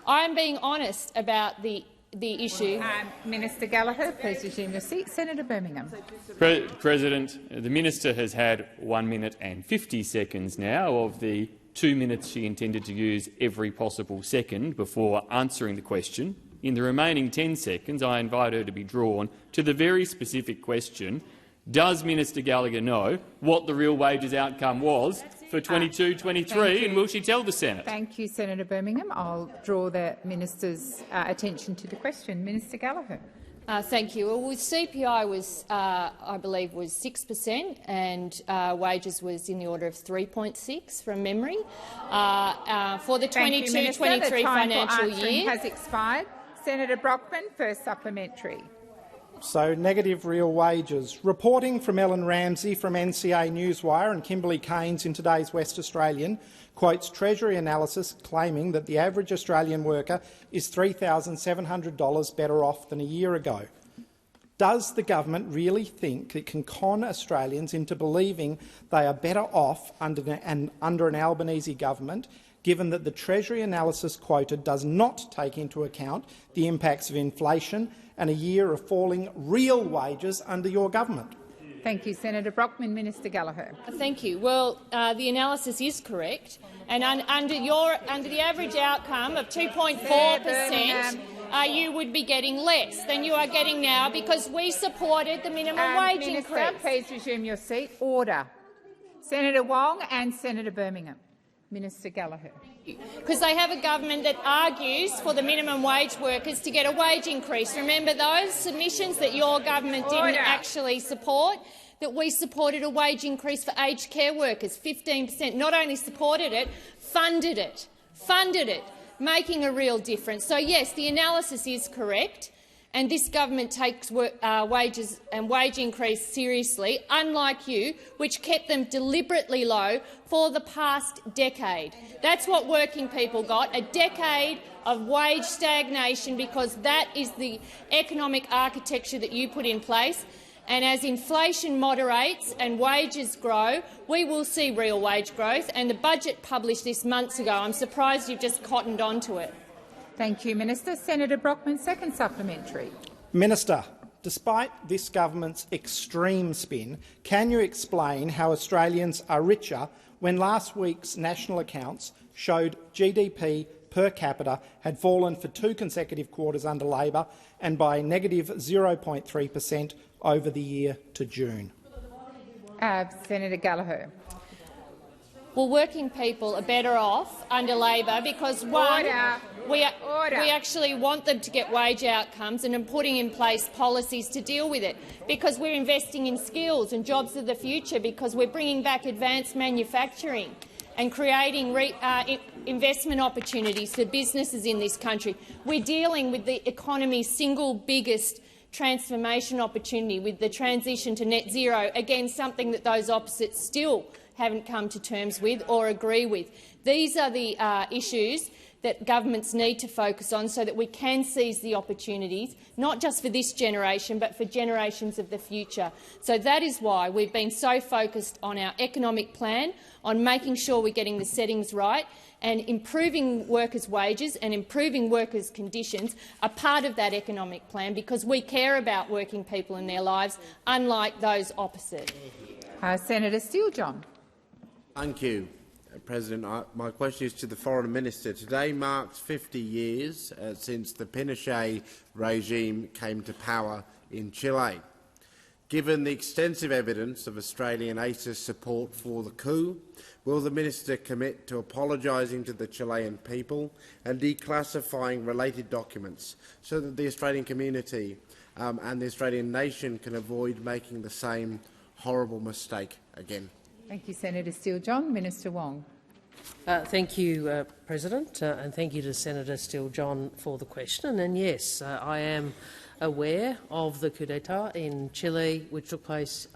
I: I am being honest about the issue.
A: Minister Gallagher, please resume your seat. Senator Birmingham.
B: President, the minister has had 1 minute and 50 seconds now of the 2 minutes she intended to use every possible second before answering the question. In the remaining 10 seconds, I invite her to be drawn to the very specific question: does Minister Gallagher know what the real wages outcome was for 22-23, and will she tell the Senate?
A: Thank you, Senator Birmingham. I'll draw the minister's attention to the question. Minister Gallagher.
I: Thank you. Well, CPI was, I believe, was 6%, and wages was in the order of 3.6 from memory for the 22-23 financial year.
A: Has expired. Senator Brockman, first supplementary.
K: So, negative real wages. Reporting from Ellen Ramsey from NCA Newswire and Kimberly Keynes in today's West Australian quotes Treasury analysis claiming that the average Australian worker is $3,700 better off than a year ago. Does the government really think it can con Australians into believing they are better off under an Albanese government, given that the Treasury analysis quoted does not take into account the impacts of inflation and a year of falling real wages under your government?
A: Thank you, Senator Brockman. Minister Gallagher.
I: Thank you. Well, the analysis is correct, and under the average outcome of 2.4%, you would be getting less than you are getting now because we supported the minimum wage increase.
A: Please resume your seat. Order. Senator Wong and Senator Birmingham. Minister Gallagher.
I: Because they have a government that argues for the minimum wage workers to get a wage increase. Remember those submissions that your government didn't actually support? That we supported a wage increase for aged care workers, 15%. Not only supported it, funded it, making a real difference. So yes, the analysis is correct, and this government takes wages and wage increase seriously, unlike you, which kept them deliberately low for the past decade. That's what working people got, a decade of wage stagnation, because that is the economic architecture that you put in place. And as inflation moderates and wages grow, we will see real wage growth. And the budget published this months ago, I'm surprised you've just cottoned onto it.
A: Thank you, Minister. Senator Brockman, second supplementary.
K: Minister, despite this government's extreme spin, can you explain how Australians are richer when last week's national accounts showed GDP per capita had fallen for 2 consecutive quarters under Labor and by negative 0.3% over the year to June?
A: Senator Gallagher.
I: Well, working people are better off under Labor because, one, we actually want them to get wage outcomes and are putting in place policies to deal with it, because we're investing in skills and jobs of the future, because we're bringing back advanced manufacturing and creating investment opportunities for businesses in this country. We're dealing with the economy's single biggest transformation opportunity with the transition to net zero, again something that those opposites still haven't come to terms with or agree with. These are the issues that governments need to focus on so that we can seize the opportunities, not just for this generation but for generations of the future. So that is why we've been so focused on our economic plan, on making sure we're getting the settings right, and improving workers' wages and improving workers' conditions are part of that economic plan, because we care about working people and their lives, unlike those opposite.
A: Senator Steele-John.
L: Thank you, President. My question is to the Foreign Minister. Today marks 50 years since the Pinochet regime came to power in Chile. Given the extensive evidence of Australian ACES support for the coup, will the Minister commit to apologising to the Chilean people and declassifying related documents so that the Australian community and the Australian nation can avoid making the same horrible mistake again?
A: Thank you, Senator Steele-John. Minister Wong.
C: Thank you, President, and thank you to Senator Steele-John for the question. And yes, I am aware of the coup d'etat in Chile, which took place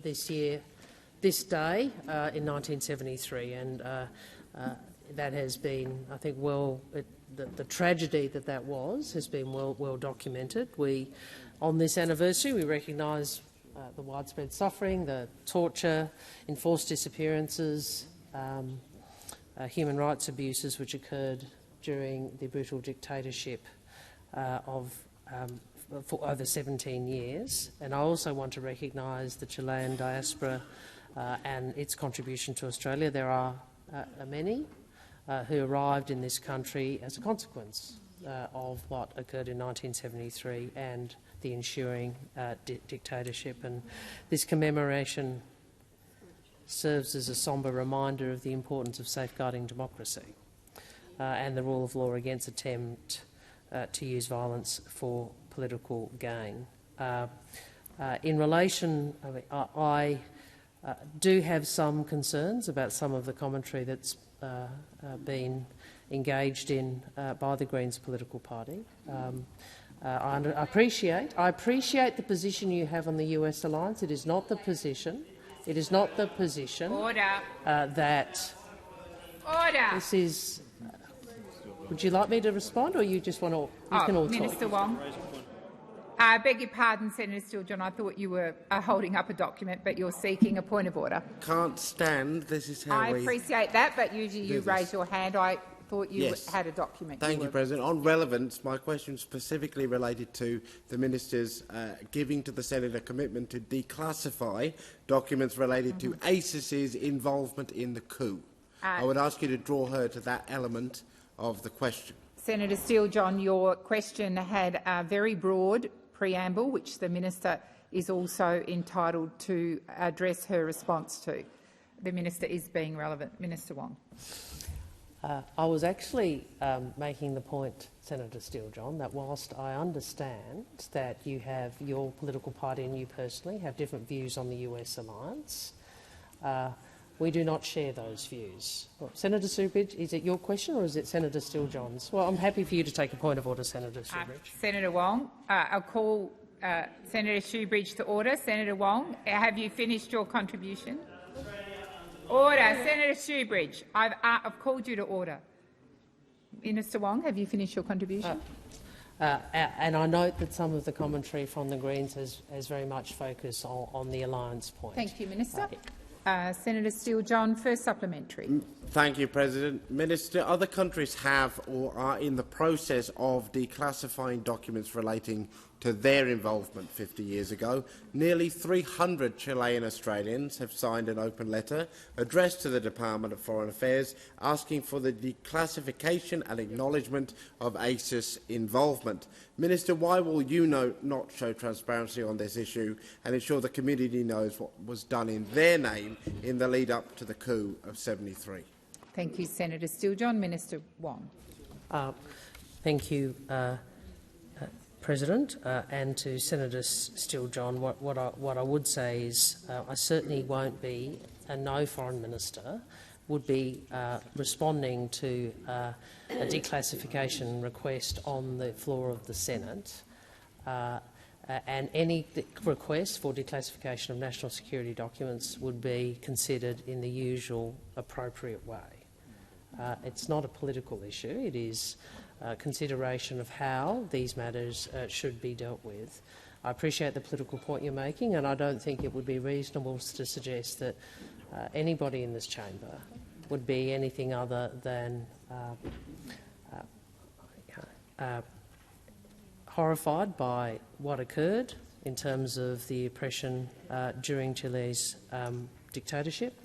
C: this day in 1973, and that has been, I think, the tragedy that was has been well documented. On this anniversary, we recognise the widespread suffering, the torture, enforced disappearances, human rights abuses which occurred during the brutal dictatorship for over 17 years. And I also want to recognise the Chilean diaspora and its contribution to Australia. There are many who arrived in this country as a consequence of what occurred in 1973 and the ensuing dictatorship. And this commemoration serves as a sombre reminder of the importance of safeguarding democracy and the rule of law against attempt to use violence for political gain. In relation, I do have some concerns about some of the commentary that's been engaged in by the Greens political party. I appreciate the position you have on the US alliance. It is not the position. It is not the position that this is. Would you like me to respond, or you just want to? You can all
A: Minister
C: talk.
A: Wong. I beg your pardon, Senator Steele-John. I thought you were holding up a document, but you're seeking a point of order.
L: Can't stand. This is how
A: I appreciate that, but usually you raise your hand. I thought you had a document.
L: Thank you, President. On relevance, my question specifically related to the Minister's giving to the Senate a commitment to declassify documents related to ACES's involvement in the coup. I would ask you to draw her to that element of the question.
A: Senator Steele-John, your question had a very broad preamble, which the Minister is also entitled to address her response to. the minister is being relevant. Minister Wong.
C: I was actually making the point, Senator Steele-John, that whilst I understand that you have your political party and you personally have different views on the US alliance, we do not share those views. Well, Senator Shoebridge, is it your question or is it Senator Steele-John's? Well, I'm happy for you to take a point of order, Senator Shoebridge.
A: Senator Wong, I'll call Senator Shoebridge to order. Senator Wong, have you finished your contribution? Order. Senator Shoebridge, I've called you to order. Minister Wong, have you finished your contribution?
C: And I note that some of the commentary from the Greens has very much focused on the alliance point.
A: Thank you, Minister. Senator Steele-John, first supplementary.
L: Thank you, President. Minister, other countries have or are in the process of declassifying documents relating to their involvement 50 years ago. Nearly 300 Chilean Australians have signed an open letter addressed to the Department of Foreign Affairs asking for the declassification and acknowledgement of ACIS involvement. Minister, why will you not show transparency on this issue and ensure the community knows what was done in their name in the lead-up to the coup of '73?
A: Thank you, Senator Steele-John. Minister Wong.
C: Thank you, President, and to Senator Steele-John. What I would say is I certainly won't be, and no foreign minister would be responding to a declassification request on the floor of the Senate, and any request for declassification of national security documents would be considered in the usual appropriate way. It's not a political issue. It is consideration of how these matters should be dealt with. I appreciate the political point you're making, and I don't think it would be reasonable to suggest that anybody in this chamber would be anything other than horrified by what occurred in terms of the oppression during Chile's dictatorship.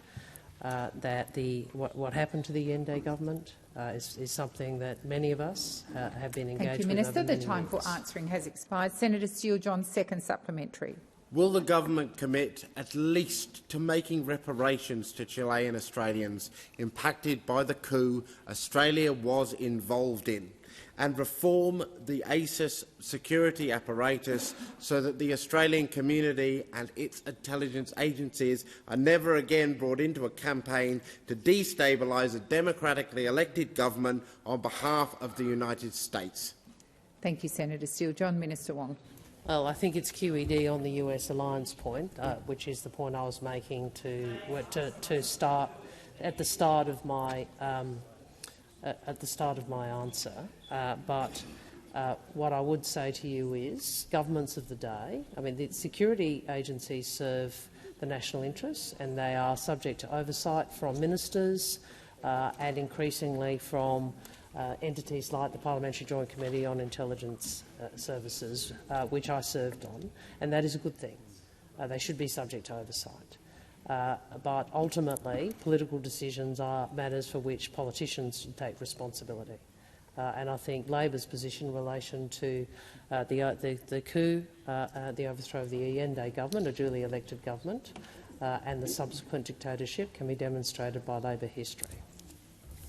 C: That what happened to the Allende government is something that many of us have been engaged with.
A: Thank you, Minister. The
C: over
A: time for answering has expired. Senator Steele-John, second supplementary.
L: Will the government commit at least to making reparations to Chilean Australians impacted by the coup Australia was involved in, and reform the ACIS security apparatus so that the Australian community and its intelligence agencies are never again brought into a campaign to destabilise a democratically elected government on behalf of the United States?
A: Thank you, Senator Steele-John. Minister Wong.
C: Well, I think it's QED on the US alliance point, which is the point I was making to start at the start of my answer. But what I would say to you is governments of the day, I mean, the security agencies serve the national interests and they are subject to oversight from ministers and increasingly from entities like the Parliamentary Joint Committee on Intelligence Services, which I served on, and that is a good thing. They should be subject to oversight. But ultimately, political decisions are matters for which politicians should take responsibility. And I think Labor's position in relation to the coup, the overthrow of the Allende government, a duly elected government, and the subsequent dictatorship can be demonstrated by Labor history.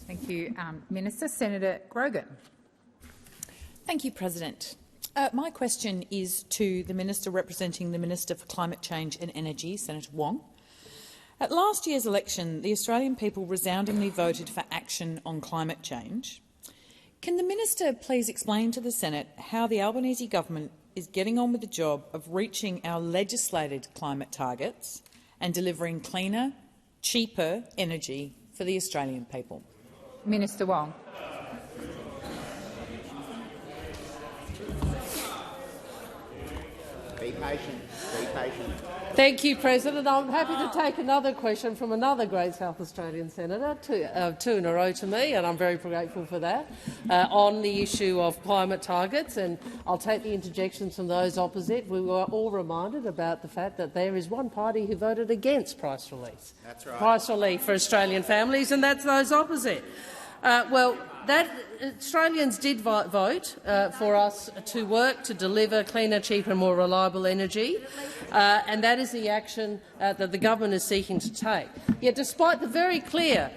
A: Thank you, Minister. Senator Grogan.
M: Thank you, President. My question is to the Minister representing the Minister for Climate Change and Energy, Senator Wong. At last year's election, the Australian people resoundingly voted for action on climate change. Can the Minister please explain to the Senate how the Albanese government is getting on with the job of reaching our legislated climate targets and delivering cleaner, cheaper energy for the Australian people?
A: Minister Wong.
L: Be patient. Be patient.
C: Thank you, President. I'm happy to take another question from another great South Australian senator, two in a row to me, and I'm very grateful for that, on the issue of climate targets. And I'll take the interjections from those opposite. We were all reminded about the fact that there is one party who voted against price release.
L: That's right.
C: Price relief for Australian families, and that's those opposite. Well, Australians did vote for us to work to deliver cleaner, cheaper and more reliable energy, and that is the action that the government is seeking to take. Yet, despite the very clear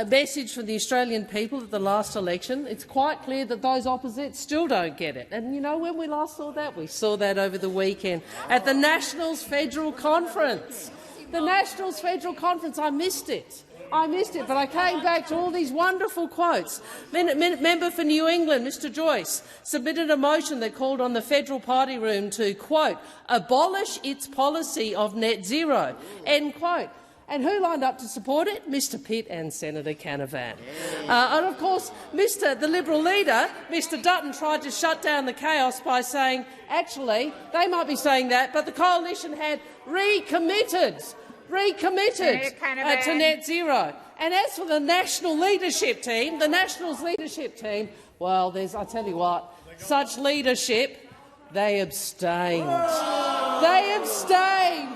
C: message from the Australian people at the last election, it's quite clear that those opposite still don't get it. And you know when we last saw that? We saw that over the weekend at the Nationals Federal Conference. The Nationals Federal Conference, I missed it, but I came back to all these wonderful quotes. Member for New England, Mr Joyce, submitted a motion that called on the federal party room to, quote, abolish its policy of net zero, end quote. And who lined up to support it? Mr Pitt and Senator Canavan. And of course, the Liberal leader, Mr Dutton, tried to shut down the chaos by saying, actually, they might be saying that, but the coalition had recommitted to net zero. And as for the national leadership team, well, I tell you what, such leadership, they abstained. They abstained.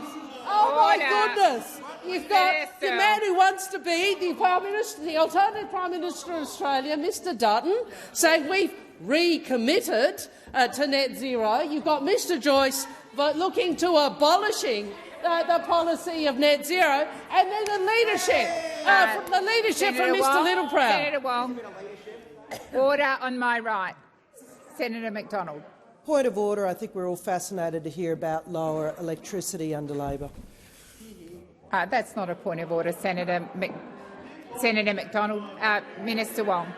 C: Oh my goodness! You've got the man who wants to be the Prime Minister, the alternative Prime Minister of Australia, Mr Dutton, saying we've recommitted to net zero. You've got Mr Joyce looking to abolishing the policy of net zero, and then the leadership from Mr Littleproud.
A: Senator Wong, order on my right. Senator McDonald.
N: Point of order. I think we're all fascinated to hear about lower electricity under Labor.
A: That's not a point of order, Senator McDonald. Minister Wong.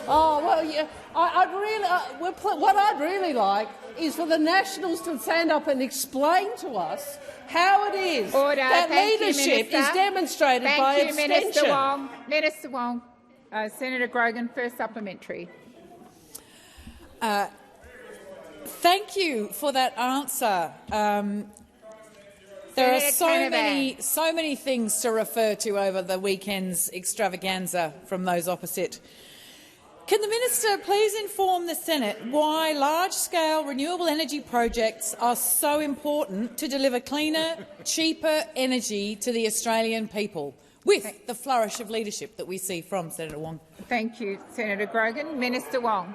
C: Oh well, yeah. What I'd really like is for the Nationals to stand up and explain to us how it is that leadership is demonstrated by abstention.
A: Minister Wong. Senator Grogan, first supplementary.
M: Thank you for that answer. There are so many things to refer to over the weekend's extravaganza from those opposite. Can the minister please inform the Senate why large-scale renewable energy projects are so important to deliver cleaner, cheaper energy to the Australian people, with the flourish of leadership that we see from Senator Wong?
A: Thank you, Senator Grogan. Minister Wong.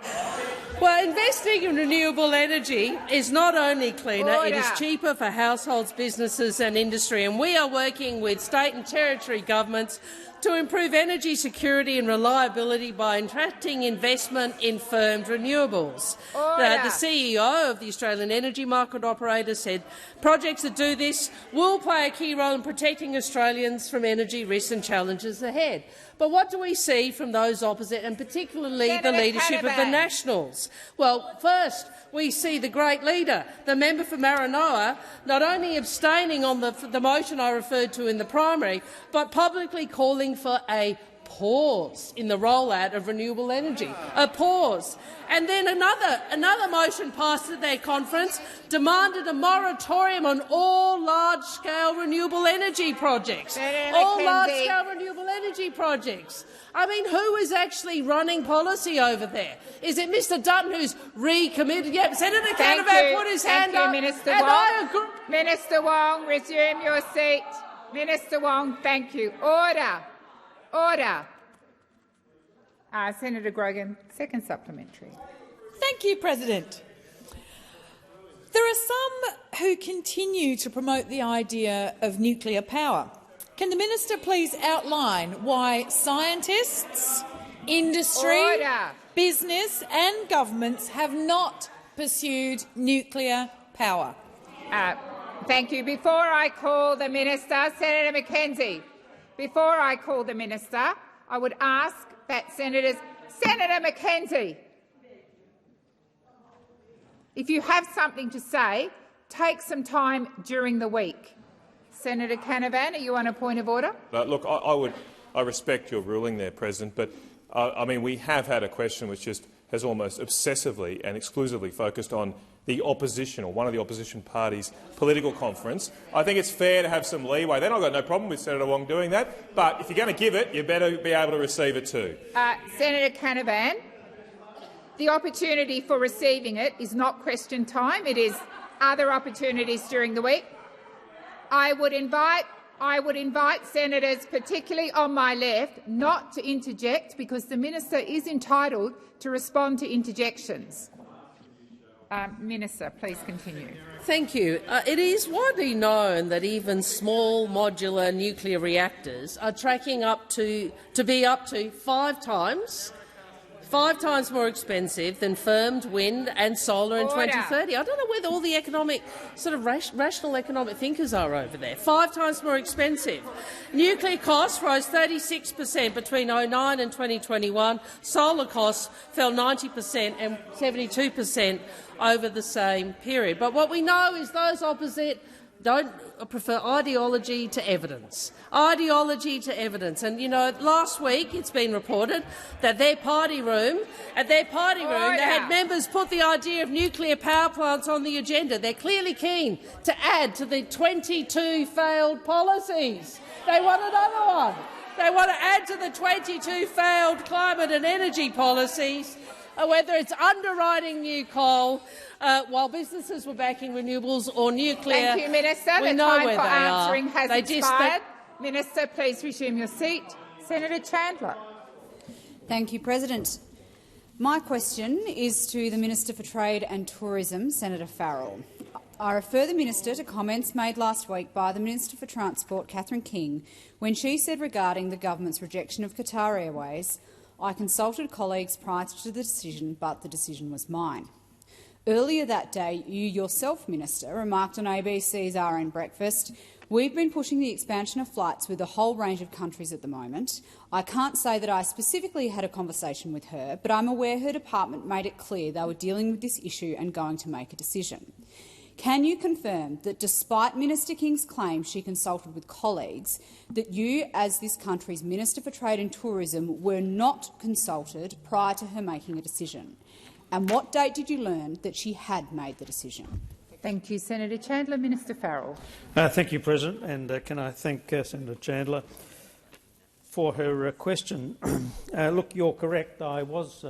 C: Well, investing in renewable energy is not only cleaner, it is cheaper for households, businesses and industry, and we are working with state and territory governments to improve energy security and reliability by attracting investment in firmed renewables. The CEO of the Australian Energy Market Operator said projects that do this will play a key role in protecting Australians from energy risks and challenges ahead. But what do we see from those opposite, and particularly the leadership of the Nationals? Well, first, we see the great leader, the member for Maranoa, not only abstaining on the motion I referred to in the primary, but publicly calling for a pause in the rollout of renewable energy. A pause. And then another motion passed at their conference demanded a moratorium on all large-scale renewable energy projects. Large-scale renewable energy projects. I mean, who is actually running policy over there? Is it Mr Dutton, who's recommitted? Yep, Senator Canavan put his hand up.
A: Minister Wong. Minister Wong, resume your seat. Minister Wong, thank you. Order. Order. Senator Grogan, second supplementary.
M: Thank you, President. There are some who continue to promote the idea of nuclear power. Can the minister please outline why scientists, industry, business and governments have not pursued nuclear power?
A: Thank you. Before I call the minister, Senator McKenzie, before I call the minister, I would ask that Senator McKenzie, if you have something to say, take some time during the week. Senator Canavan, are you on a point of order?
O: Look, I respect your ruling there, President, but I mean, we have had a question which just has almost obsessively and exclusively focused on the opposition, or one of the opposition parties' political conference. I think it's fair to have some leeway. Then I've got no problem with Senator Wong doing that, but if you're going to give it, you better be able to receive it too.
A: Senator Canavan, the opportunity for receiving it is not question time. It is other opportunities during the week. I would invite I would invite senators, particularly on my left, not to interject because the minister is entitled to respond to interjections. Minister, please continue.
C: Thank you. It is widely known that even small modular nuclear reactors are tracking up to be up to five times more expensive than firmed wind and solar in 2030. I don't know whether all the economic, sort of rational economic thinkers are over there. 5 times more expensive. Nuclear costs rose 36% between 2009 and 2021. Solar costs fell 90% and 72% over the same period. But what we know is those opposite don't prefer ideology to evidence. Ideology to evidence. And, you know, last week it's been reported that at their party room, they had members put the idea of nuclear power plants on the agenda. They're clearly keen to add to the 22 failed policies. They want another one. They want to add to the 22 failed climate and energy policies, whether it's underwriting new coal, while businesses were backing renewables or nuclear.
A: Thank you, Minister.
C: We
A: the
C: know
A: time
C: where
A: for
C: they
A: answering
C: are.
A: has expired. Minister, please resume your seat. Senator Chandler.
P: Thank you, President. My question is to the Minister for Trade and Tourism, Senator Farrell. I refer the Minister to comments made last week by the Minister for Transport, Catherine King, when she said regarding the government's rejection of Qatar Airways, "I consulted colleagues prior to the decision, but the decision was mine." Earlier that day, you yourself, Minister, remarked on ABC's RN Breakfast, "We've been pushing the expansion of flights with a whole range of countries at the moment. I can't say that I specifically had a conversation with her, but I'm aware her department made it clear they were dealing with this issue and going to make a decision." Can you confirm that, despite Minister King's claim she consulted with colleagues, that you, as this country's Minister for Trade and Tourism, were not consulted prior to her making a decision? And what date did you learn that she had made the decision?
A: Thank you, Senator Chandler. Minister Farrell.
H: Thank you, President, and can I thank Senator Chandler for her question. Look, you're correct. I was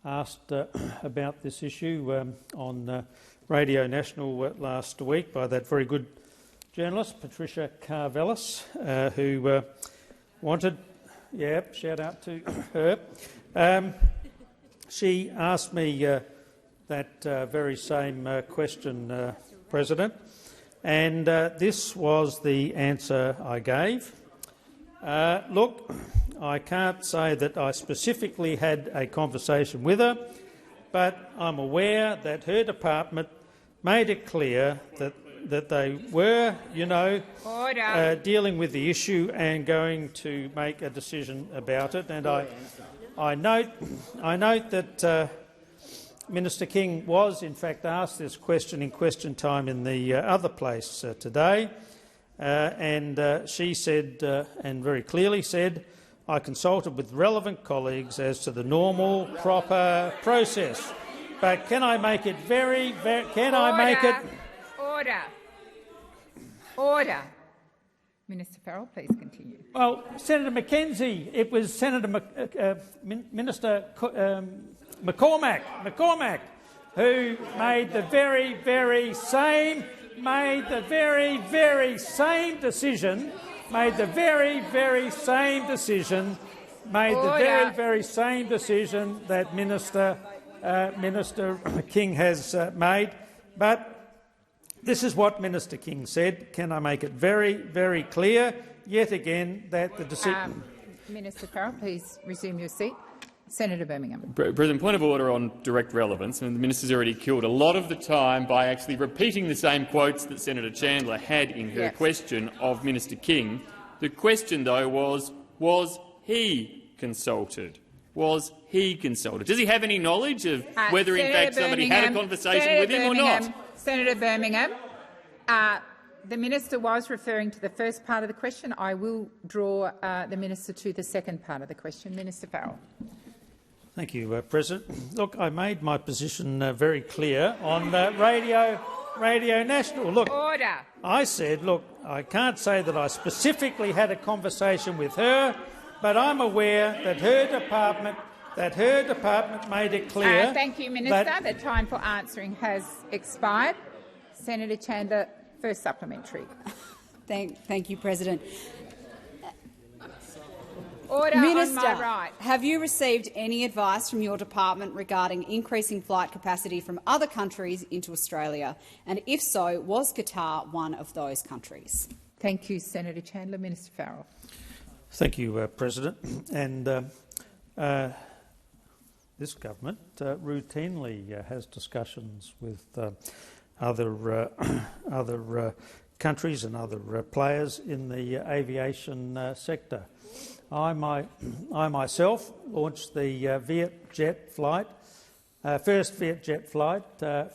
H: asked about this issue on Radio National last week by that very good journalist, Patricia Karvelis, who wanted— shout out to her. She asked me that very same question, President, and this was the answer I gave. Look, I can't say that I specifically had a conversation with her, but I'm aware that her department made it clear that they were, dealing with the issue and going to make a decision about it. And I note that Minister King was in fact asked this question in question time in the other place today, and she said, and very clearly said, "I consulted with relevant colleagues as to the normal, proper process." But can I make it very,
A: Order. Minister Farrell, please continue.
H: Well, Senator McKenzie, it was Senator Minister McCormack who made the very same decision that Minister King has made. But this is what Minister King said. Can I make it very, very clear yet again that the decision—
A: Minister Farrell, please resume your seat. Senator Birmingham.
B: President, point of order on direct relevance. And the minister's already killed a lot of the time by actually repeating the same quotes that Senator Chandler had in her question of Minister King. The question, though, was he consulted? Was he consulted? Does he have any knowledge of whether, in fact, somebody had a conversation with him or not?
A: Senator Birmingham, the minister was referring to the first part of the question. I will draw the minister to the second part of the question. Minister Farrell.
H: Thank you, President. Look, I made my position very clear on Radio National. Look,
A: Order.
H: I said, look, I can't say that I specifically had a conversation with her, but I'm aware that her department made it clear—
A: thank you, Minister. The time for answering has expired. Senator Chandler, first supplementary.
P: Thank you, President.
A: Order
P: Minister,
A: on my right.
P: Have you received any advice from your department regarding increasing flight capacity from other countries into Australia? And if so, was Qatar one of those countries?
A: Thank you, Senator Chandler. Minister Farrell.
H: Thank you, President. And this government routinely has discussions with other countries and other players in the aviation sector. I myself launched the Vietjet flight, first Vietjet flight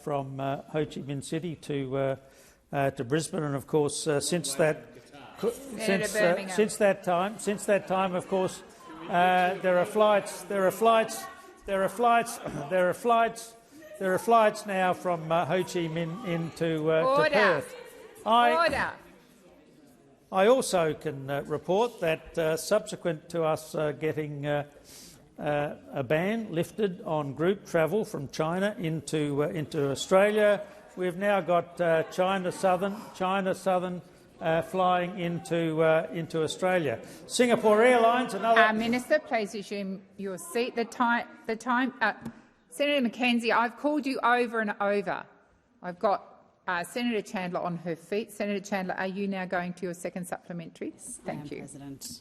H: from Ho Chi Minh City to Brisbane, and of course since that time, of course, there are flights now from Ho Chi Minh into to Perth.
A: Order.
H: I also can report that subsequent to us getting a ban lifted on group travel from China into Australia, we've now got China Southern flying into Australia. Singapore Airlines, another.
A: Minister, please resume your seat. Senator Mackenzie, I've called you over and over. I've got Senator Chandler on her feet. Senator Chandler, are you now going to your second supplementary? Thank you.
P: President.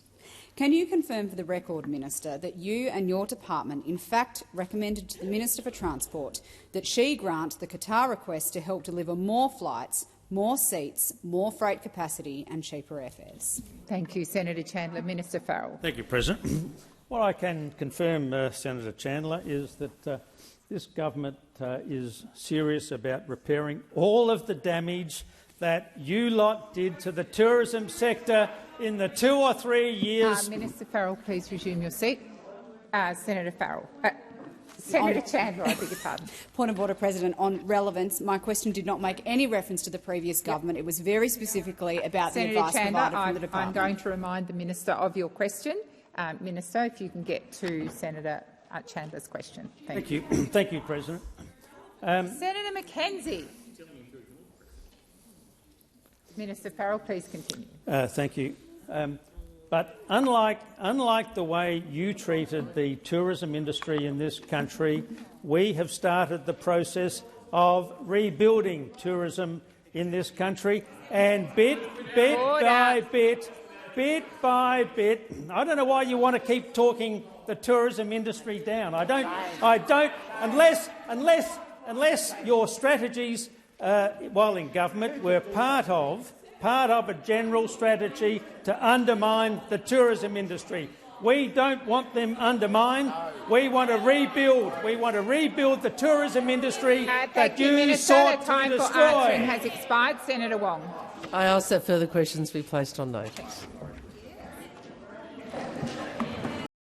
P: Can you confirm for the record, Minister, that you and your department in fact recommended to the Minister for Transport that she grant the Qatar request to help deliver more flights, more seats, more freight capacity and cheaper airfares?
A: Thank you, Senator Chandler. Minister Farrell.
H: Thank you, President. What I can confirm, Senator Chandler, is that this government is serious about repairing all of the damage that you lot did to the tourism sector in the 2 or 3 years.
A: Minister Farrell, please resume your seat. Senator Farrell. Senator Chandler, I beg your pardon.
P: Point of order, President. On relevance, my question did not make any reference to the previous government. It was very specifically about the advice provided from the department.
A: I'm going to remind the minister of your question. Minister, if you can get to Senator Chandler's question. Thank you.
H: Thank you, President.
A: Senator Mackenzie. Minister Farrell, please continue.
H: Thank you. But unlike the way you treated the tourism industry in this country, we have started the process of rebuilding tourism in this country, and bit by bit, I don't know why you want to keep talking the tourism industry down. I don't, unless your strategies while in government were part of a general strategy to undermine the tourism industry. We don't want them undermined. We want to rebuild. We want to rebuild the tourism industry that you sought to destroy.
A: The time for answering has expired. Senator Wong.
C: I ask that further questions be placed on notice.